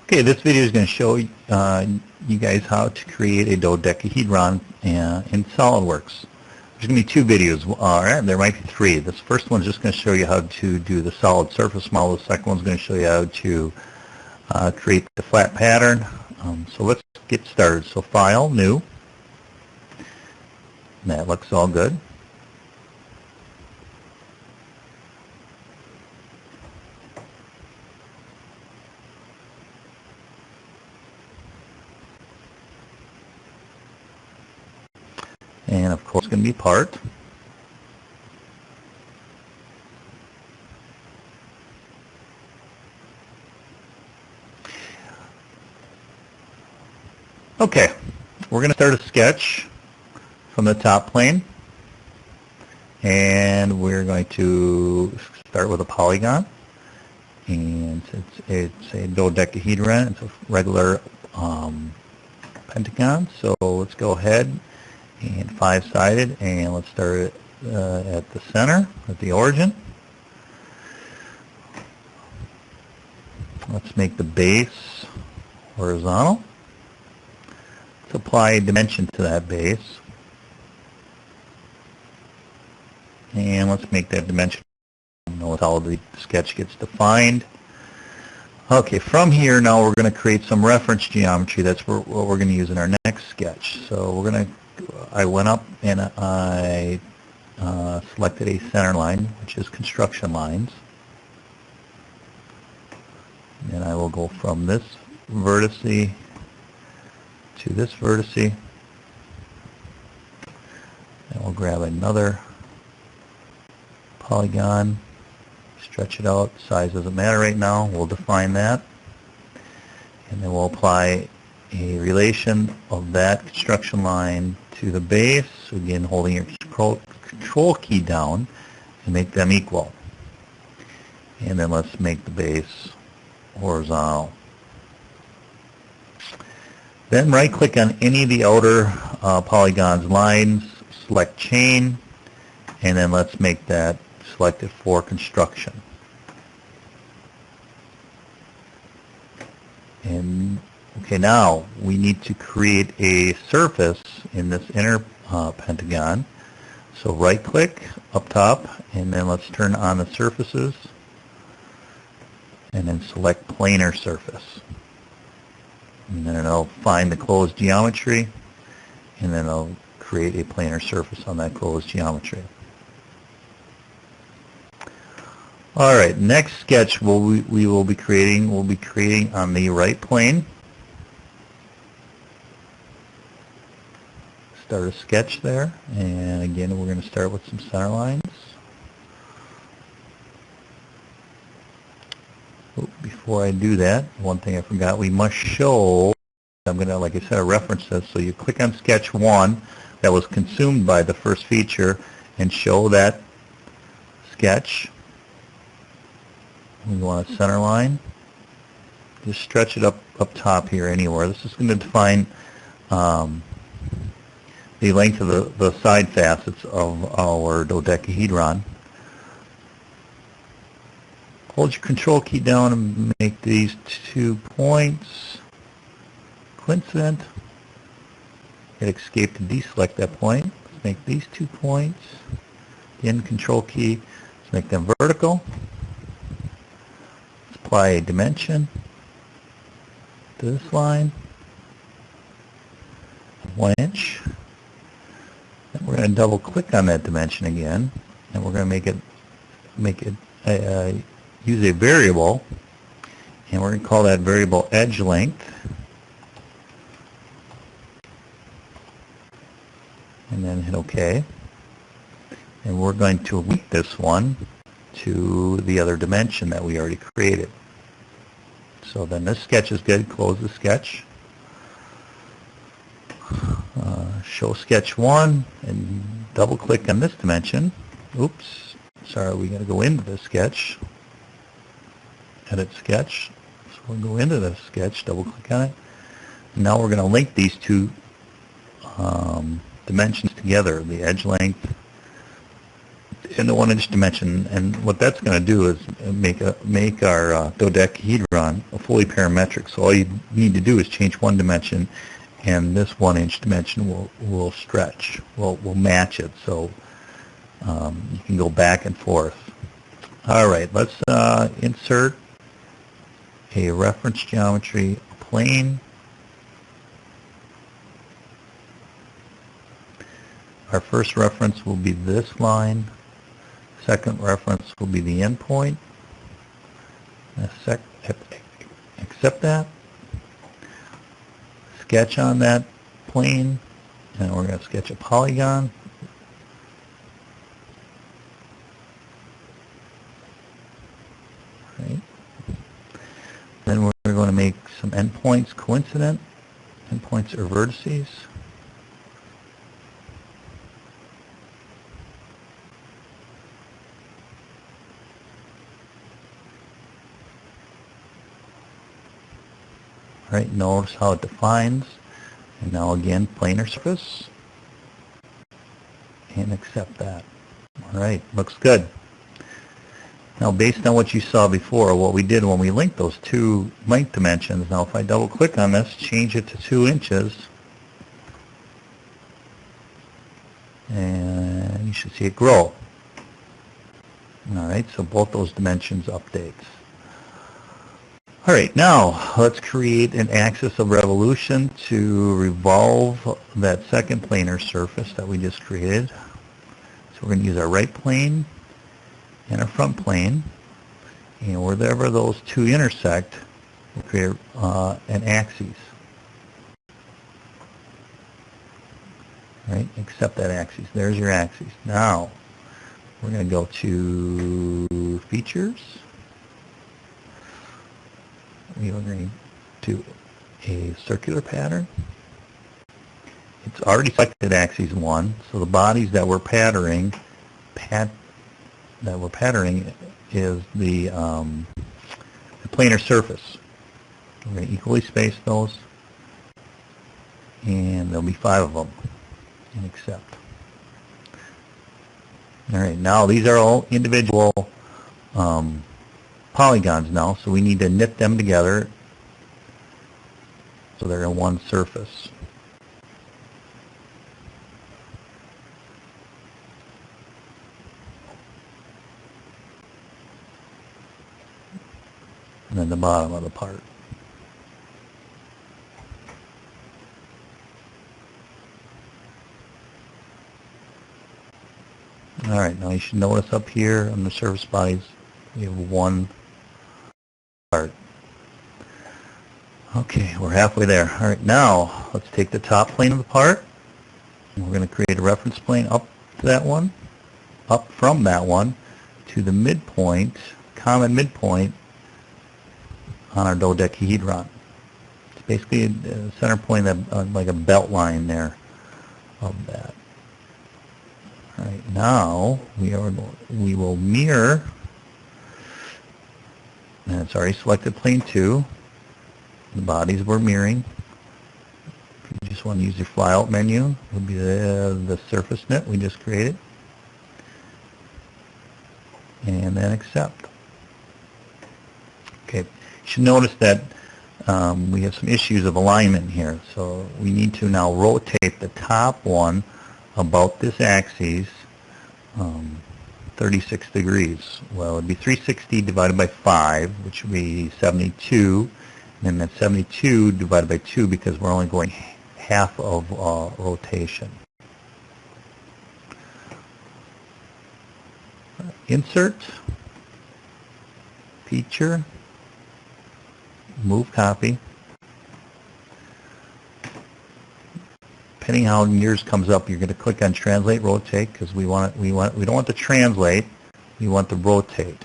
Okay, this video is going to show you guys how to create a dodecahedron in SolidWorks. There's going to be two videos, there might be three. This first one is just going to show you how to do the solid surface model. The second one is going to show you how to create the flat pattern. So let's get started. So File, New. And that looks all good. And of course, it's going to be part. Okay, we're going to start a sketch from the top plane, and we're going to start with a polygon. And it's a dodecahedron. It's a regular pentagon. So let's go ahead and five-sided, and let's start it at the center, at the origin. Let's make the base horizontal. Let's apply a dimension to that base, and let's make that dimension. Notice how the sketch gets defined. Okay, from here now we're going to create some reference geometry. That's what we're going to use in our next sketch. So I went up and I selected a center line, which is construction lines. And I will go from this vertice to this vertice. And we'll grab another polygon, stretch it out. Size doesn't matter right now. We'll define that. And then we'll apply a relation of that construction line to the base, again holding your control key down and make them equal. And then let's make the base horizontal. Then right click on any of the outer polygons lines, select chain, and then let's make that selected for construction. And okay, now we need to create a surface in this inner pentagon. So right click up top, and then let's turn on the surfaces, and then select planar surface. And then it'll find the closed geometry, and then it'll create a planar surface on that closed geometry. All right, next sketch we will be creating on the right plane. Start a sketch there, and again we're going to start with some center lines. Before I do that, one thing I forgot, we must show, I'm going to, like I said, reference this. So you click on sketch 1 that was consumed by the first feature and show that sketch. We want a center line. Just stretch it up top here anywhere. This is going to define the length of the side facets of our dodecahedron. Hold your control key down and make these 2 points coincident. Hit escape to deselect that point. Let's make these 2 points. Again, control key. Let's make them vertical. Let's apply a dimension to this line. 1 inch. And we're going to double click on that dimension again, and we're going to make it use a variable, and we're going to call that variable edge length. And then hit OK. And we're going to link this one to the other dimension that we already created. So then this sketch is good. Close the sketch. Show sketch 1 and double click on this dimension. Oops, sorry, we got to go into the sketch. Edit sketch. So we'll go into the sketch, double click on it. Now we're going to link these two dimensions together, the edge length in the 1-inch dimension, and what that's going to do is make our dodecahedron a fully parametric. So all you need to do is change one dimension, and this 1-inch dimension will stretch, will match it. So you can go back and forth. All right, let's insert a reference geometry plane. Our first reference will be this line. Second reference will be the endpoint. Accept that. Sketch on that plane, and we're going to sketch a polygon. Right. Then we're going to make some endpoints coincident. Endpoints are vertices. All right, notice how it defines. And now again, planar surface. And accept that. All right, looks good. Now, based on what you saw before, what we did when we linked those two length dimensions, now if I double click on this, change it to 2 inches, and you should see it grow. All right, so both those dimensions updates. All right, now let's create an axis of revolution to revolve that second planar surface that we just created. So we're going to use our right plane and our front plane, and wherever those two intersect, we'll create an axis. Right, accept that axis. There's your axis. Now we're going to go to features. We are going to do a circular pattern. It's already selected axis 1, so the bodies that we're patterning is the planar surface. We're going to equally space those, and there'll be 5 of them. And accept. All right, now these are all individual polygons now, so we need to knit them together so they're in one surface. And then the bottom of the part. All right, now you should notice up here on the surface bodies, we have one part. Okay, we're halfway there. All right, now let's take the top plane of the part, and we're going to create a reference plane up to that one, up from that one to the midpoint, common midpoint on our dodecahedron. It's basically a center point, like a belt line there of that. All right, now we will mirror, and it's already selected plane 2. The bodies we're mirroring. If you just want to use your flyout menu, it would be the surface knit we just created. And then accept. Okay, you should notice that we have some issues of alignment here. So we need to now rotate the top one about this axis 36 degrees. Well, it would be 360 divided by 5, which would be 72. And then that's 72 divided by 2 because we're only going half of rotation. Insert, feature, move copy. Depending how yours comes up, you're going to click on translate rotate because we don't want to translate, we want to rotate.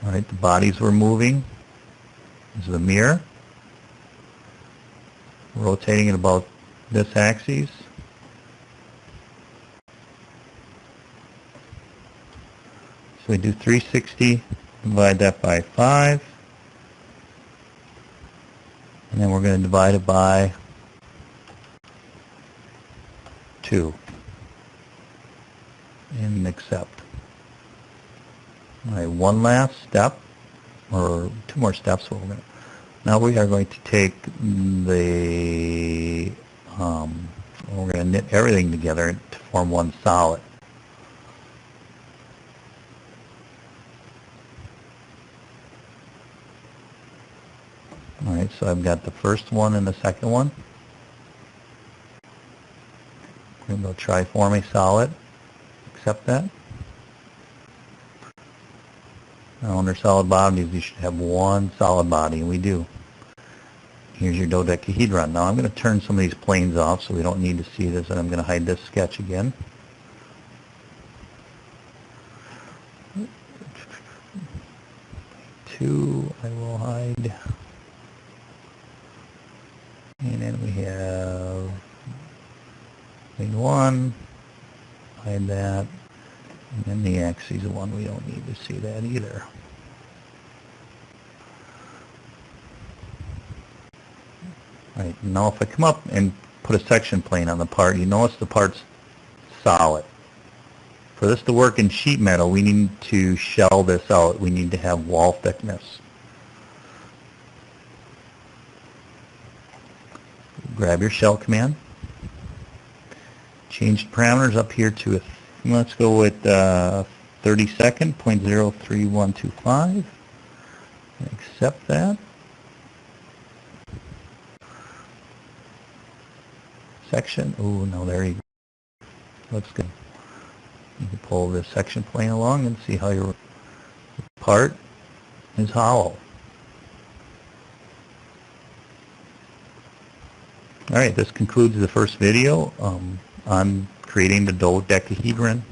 All right, the bodies we're moving. This is the mirror, rotating it about this axis. So we do 360, divide that by 5, and then we're going to divide it by 2. and accept. All right, one last step, or two more steps. Now we are going to take the, we're going to knit everything together to form one solid. All right, so I've got the first one and the second one. We're going to go try form a solid. Accept that. Now under solid bodies, you should have one solid body, and we do. Here's your dodecahedron. Now I'm going to turn some of these planes off so we don't need to see this, and I'm going to hide this sketch again. Two, I will hide. And then we have plane one, hide that. And then the axis one, we don't need to see that either. All right, now if I come up and put a section plane on the part, you notice the part's solid. For this to work in sheet metal, we need to shell this out. We need to have wall thickness. Grab your shell command. Change parameters up here to, let's go with 32nd, 0.03125. Accept that. Section, oh no, there you go. Looks good. You can pull this section plane along and see how your part is hollow. Alright, this concludes the first video on creating the dodecahedron